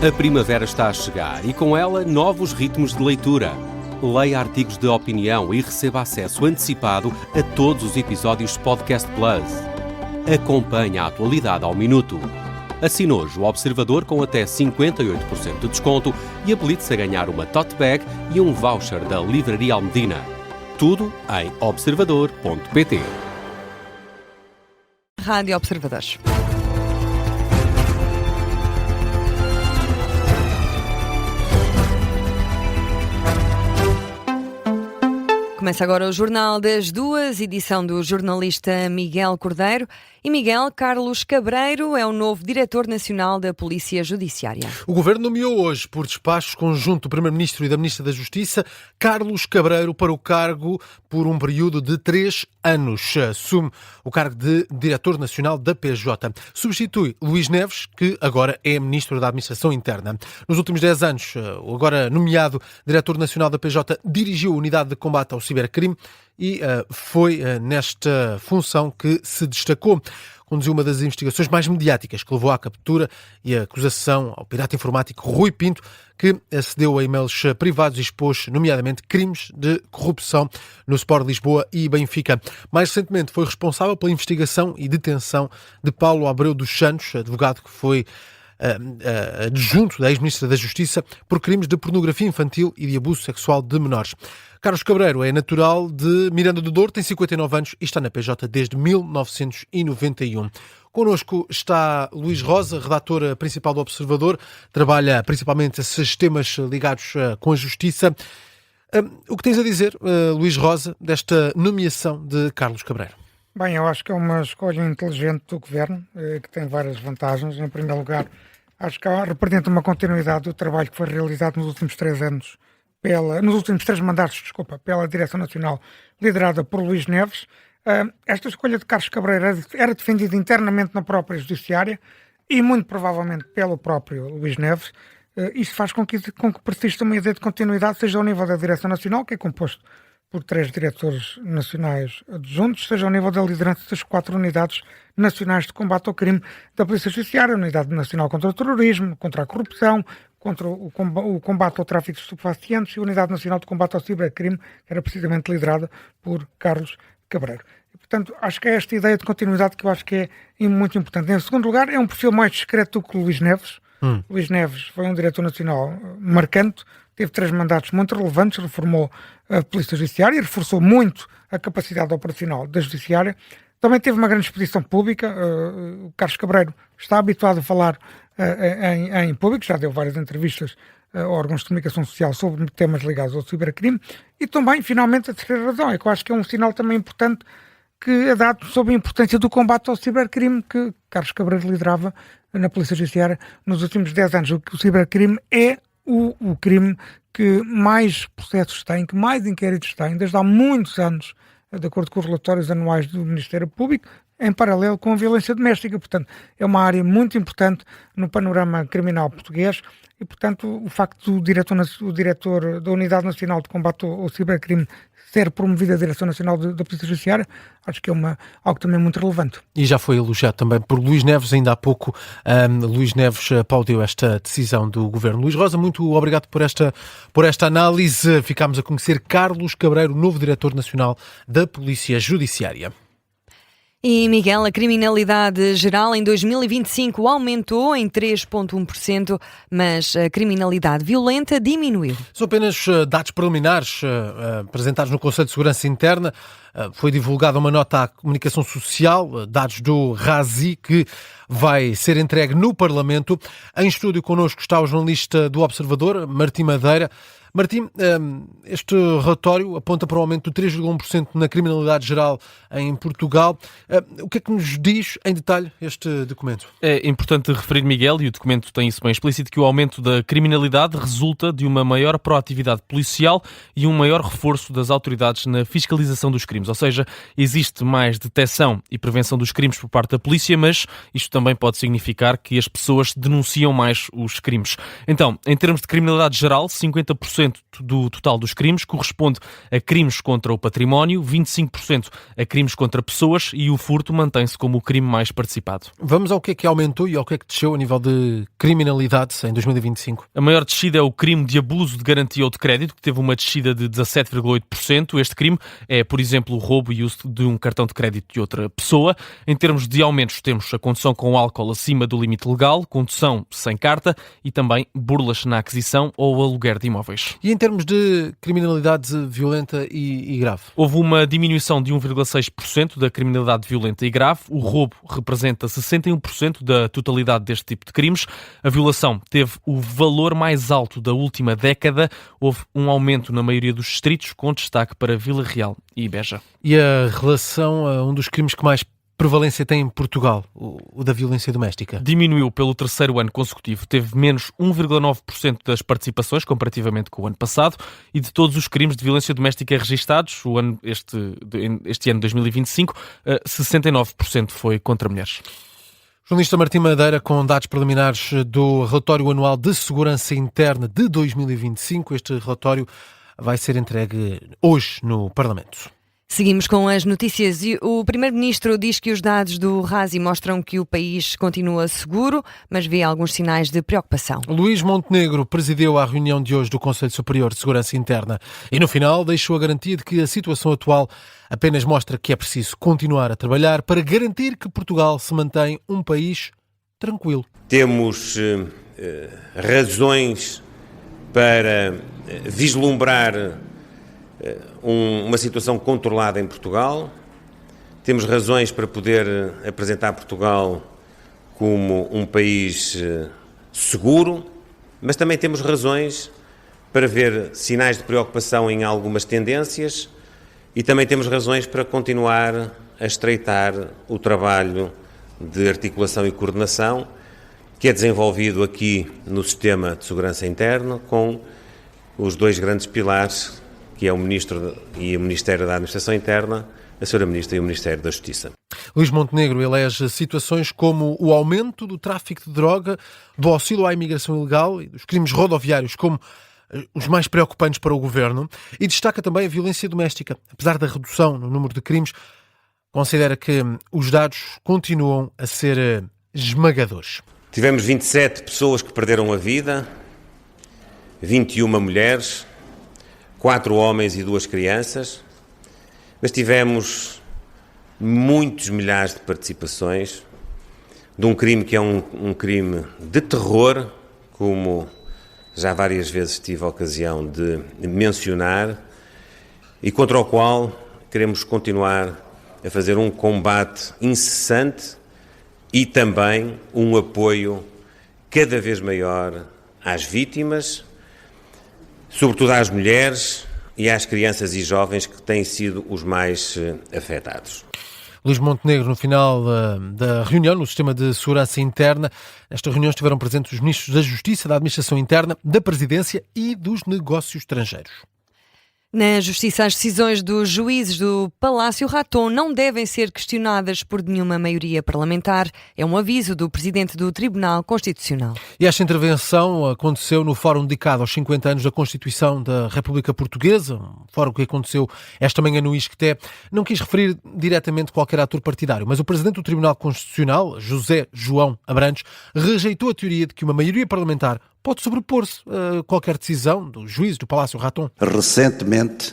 A primavera está a chegar e com ela novos ritmos de leitura. Leia artigos de opinião e receba acesso antecipado a todos os episódios de Podcast Plus. Acompanhe a atualidade ao minuto. Assine hoje o Observador com até 58% de desconto e habilite-se a ganhar uma tote bag e um voucher da Livraria Almedina. Tudo em observador.pt. Rádio Observadores. Começa agora o Jornal das Duas, edição do jornalista Miguel Cordeiro. E Miguel, Carlos Cabreiro é o novo Diretor Nacional da Polícia Judiciária. O Governo nomeou hoje, por despachos conjunto do Primeiro-Ministro e da Ministra da Justiça, Carlos Cabreiro para o cargo por um período de 3 anos. Assume o cargo de Diretor Nacional da PJ. Substitui Luís Neves, que agora é Ministro da Administração Interna. Nos últimos 10 anos, o agora nomeado Diretor Nacional da PJ dirigiu a Unidade de Combate ao Cibercrime e foi nesta função que se destacou. Conduziu uma das investigações mais mediáticas que levou à captura e à acusação ao pirata informático Rui Pinto, que acedeu a e-mails privados e expôs, nomeadamente, crimes de corrupção no Sport Lisboa e Benfica. Mais recentemente foi responsável pela investigação e detenção de Paulo Abreu dos Santos, advogado que foi adjunto da ex-ministra da Justiça por crimes de pornografia infantil e de abuso sexual de menores. Carlos Cabreiro é natural de Miranda do Douro, tem 59 anos e está na PJ desde 1991. Connosco está Luís Rosa, redator principal do Observador, trabalha principalmente esses temas ligados com a Justiça. O que tens a dizer, Luís Rosa, desta nomeação de Carlos Cabreiro? Bem, eu acho que é uma escolha inteligente do Governo, que tem várias vantagens. Em primeiro lugar, acho que representa uma continuidade do trabalho que foi realizado nos últimos 3 anos, nos últimos 3 mandatos, pela Direção Nacional, liderada por Luís Neves. Esta escolha de Carlos Cabreiro era defendida internamente na própria Judiciária e muito provavelmente pelo próprio Luís Neves. Isto faz com que persista uma ideia de continuidade, seja ao nível da Direção Nacional, que é composto por 3 diretores nacionais adjuntos, seja ao nível da liderança das 4 unidades nacionais de combate ao crime da Polícia Judiciária, a Unidade Nacional contra o Terrorismo, contra a Corrupção, contra o combate ao tráfico de estupefacientes e a Unidade Nacional de Combate ao Cibercrime, que era precisamente liderada por Carlos Cabreiro. E, portanto, acho que é esta ideia de continuidade que eu acho que é muito importante. Em segundo lugar, é um perfil mais discreto do que o Luís Neves. Luís Neves foi um diretor nacional marcante, teve 3 mandatos muito relevantes, reformou a Polícia Judiciária e reforçou muito a capacidade operacional da Judiciária. Também teve uma grande exposição pública. O Carlos Cabreiro está habituado a falar em público, já deu várias entrevistas a órgãos de comunicação social sobre temas ligados ao cibercrime. E também, finalmente, a terceira razão é que eu acho que é um sinal também importante que é dado sobre a importância do combate ao cibercrime que Carlos Cabreiro liderava na Polícia Judiciária nos últimos 10 anos. O cibercrime é o crime que mais processos tem, que mais inquéritos tem, desde há muitos anos, de acordo com os relatórios anuais do Ministério Público, em paralelo com a violência doméstica. Portanto, é uma área muito importante no panorama criminal português e, portanto, o facto do diretor da Unidade Nacional de Combate ao Cibercrime ser promovido à Direção Nacional da Polícia Judiciária, acho que é algo também muito relevante. E já foi elogiado também por Luís Neves, ainda há pouco. Luís Neves aplaudiu esta decisão do Governo. Luís Rosa, muito obrigado por esta análise. Ficámos a conhecer Carlos Cabreiro, novo Diretor Nacional da Polícia Judiciária. E, Miguel, a criminalidade geral em 2025 aumentou em 3,1%, mas a criminalidade violenta diminuiu. São apenas dados preliminares apresentados no Conselho de Segurança Interna. Foi divulgada uma nota à comunicação social, dados do RASI, que vai ser entregue no Parlamento. Em estúdio connosco está o jornalista do Observador, Martim Madeira. Martim, este relatório aponta para o aumento de 3,1% na criminalidade geral em Portugal. O que é que nos diz em detalhe este documento? É importante referir, Miguel, e o documento tem isso bem explícito, que o aumento da criminalidade resulta de uma maior proatividade policial e um maior reforço das autoridades na fiscalização dos crimes. Ou seja, existe mais detecção e prevenção dos crimes por parte da polícia, mas isto também pode significar que as pessoas denunciam mais os crimes. Então, em termos de criminalidade geral, 50% 25% do total dos crimes corresponde a crimes contra o património, 25% a crimes contra pessoas e o furto mantém-se como o crime mais participado. Vamos ao que é que aumentou e ao que é que desceu a nível de criminalidade em 2025. A maior descida é o crime de abuso de garantia ou de crédito, que teve uma descida de 17,8%. Este crime é, por exemplo, o roubo e uso de um cartão de crédito de outra pessoa. Em termos de aumentos, temos a condução com álcool acima do limite legal, condução sem carta e também burlas na aquisição ou aluguer de imóveis. E em termos de criminalidade violenta e grave? Houve uma diminuição de 1,6% da criminalidade violenta e grave. O roubo representa 61% da totalidade deste tipo de crimes. A violação teve o valor mais alto da última década. Houve um aumento na maioria dos distritos, com destaque para Vila Real e Beja. E a relação a um dos crimes que mais prevalência tem em Portugal, o da violência doméstica? Diminuiu pelo terceiro ano consecutivo. Teve menos 1,9% das participações, comparativamente com o ano passado, e de todos os crimes de violência doméstica registados, este ano 2025, 69% foi contra mulheres. Jornalista Martim Madeira, com dados preliminares do relatório anual de segurança interna de 2025. Este relatório vai ser entregue hoje no Parlamento. Seguimos com as notícias. O Primeiro-Ministro diz que os dados do RASI mostram que o país continua seguro, mas vê alguns sinais de preocupação. Luís Montenegro presidiu a reunião de hoje do Conselho Superior de Segurança Interna e, no final, deixou a garantia de que a situação atual apenas mostra que é preciso continuar a trabalhar para garantir que Portugal se mantém um país tranquilo. Temos razões para vislumbrar uma situação controlada em Portugal. Temos razões para poder apresentar Portugal como um país seguro, mas também temos razões para ver sinais de preocupação em algumas tendências e também temos razões para continuar a estreitar o trabalho de articulação e coordenação que é desenvolvido aqui no Sistema de Segurança Interna com os dois grandes pilares, que é o Ministro e o Ministério da Administração Interna, a Sra. Ministra e o Ministério da Justiça. Luís Montenegro elege situações como o aumento do tráfico de droga, do auxílio à imigração ilegal e dos crimes rodoviários como os mais preocupantes para o Governo e destaca também a violência doméstica. Apesar da redução no número de crimes, considera que os dados continuam a ser esmagadores. Tivemos 27 pessoas que perderam a vida, 21 mulheres, 4 homens e 2 crianças, mas tivemos muitos milhares de participações de um crime que é um crime de terror, como já várias vezes tive a ocasião de mencionar, e contra o qual queremos continuar a fazer um combate incessante e também um apoio cada vez maior às vítimas, sobretudo às mulheres e às crianças e jovens que têm sido os mais afetados. Luís Montenegro, no final da reunião no Sistema de Segurança Interna, nesta reunião estiveram presentes os ministros da Justiça, da Administração Interna, da Presidência e dos Negócios Estrangeiros. Na Justiça, as decisões dos juízes do Palácio Raton não devem ser questionadas por nenhuma maioria parlamentar. É um aviso do Presidente do Tribunal Constitucional. E esta intervenção aconteceu no fórum dedicado aos 50 anos da Constituição da República Portuguesa, um fórum que aconteceu esta manhã no Isqueté. Não quis referir diretamente qualquer ator partidário, mas o Presidente do Tribunal Constitucional, José João Abrantes, rejeitou a teoria de que uma maioria parlamentar pode sobrepor-se a qualquer decisão do juiz do Palácio Raton. Recentemente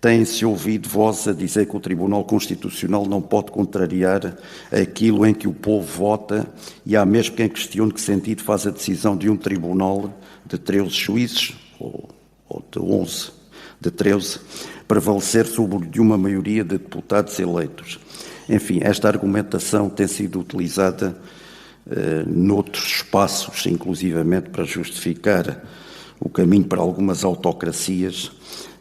tem-se ouvido vozes a dizer que o Tribunal Constitucional não pode contrariar aquilo em que o povo vota e há mesmo quem questione que sentido faz a decisão de um tribunal de 13 juízes, ou de 11, de 13, prevalecer sobre de uma maioria de deputados eleitos. Enfim, esta argumentação tem sido utilizada noutros espaços, inclusivamente para justificar o caminho para algumas autocracias,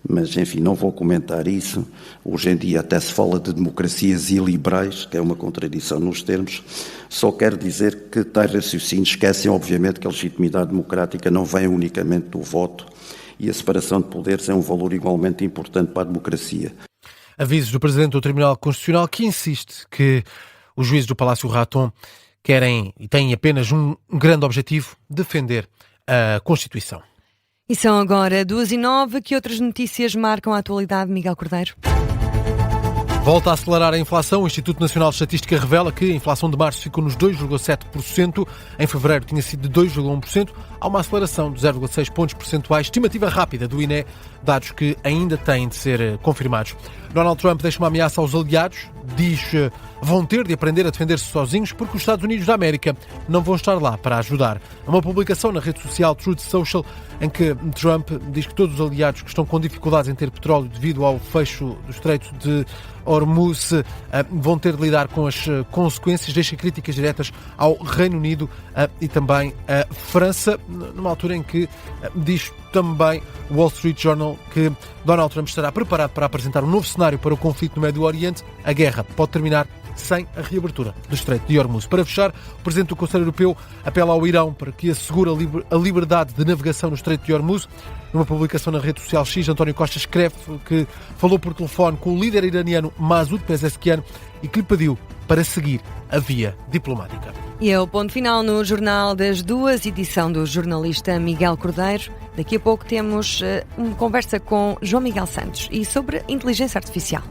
mas enfim, não vou comentar isso. Hoje em dia até se fala de democracias iliberais, que é uma contradição nos termos. Só quero dizer que tais raciocínios esquecem, obviamente, que a legitimidade democrática não vem unicamente do voto e a separação de poderes é um valor igualmente importante para a democracia. Avisos do Presidente do Tribunal Constitucional, que insiste que os juízes do Palácio Raton querem e têm apenas um grande objetivo: defender a Constituição. E são agora 2h09. Que outras notícias marcam a atualidade, Miguel Cordeiro? Volta a acelerar a inflação. O Instituto Nacional de Estatística revela que a inflação de março ficou nos 2,7%. Em fevereiro tinha sido de 2,1%. Há uma aceleração de 0,6 pontos percentuais. Estimativa rápida do INE, dados que ainda têm de ser confirmados. Donald Trump deixa uma ameaça aos aliados. Diz vão ter de aprender a defender-se sozinhos porque os Estados Unidos da América não vão estar lá para ajudar. É uma publicação na rede social Truth Social em que Trump diz que todos os aliados que estão com dificuldades em ter petróleo devido ao fecho do Estreito de Hormuz vão ter de lidar com as consequências. Deixa críticas diretas ao Reino Unido e também à França, numa altura em que diz também o Wall Street Journal que Donald Trump estará preparado para apresentar um novo cenário para o conflito no Médio Oriente. A guerra pode terminar sem a reabertura do Estreito de Hormuz. Para fechar, o Presidente do Conselho Europeu apela ao Irão para que assegure a liberdade de navegação no Estreito de Hormuz. Numa publicação na rede social X, António Costa escreve que falou por telefone com o líder iraniano Masoud Pezeshkian e que lhe pediu para seguir a via diplomática. E é o ponto final no Jornal das 2, edição do jornalista Miguel Cordeiro. Daqui a pouco temos uma conversa com João Miguel Santos e sobre inteligência artificial.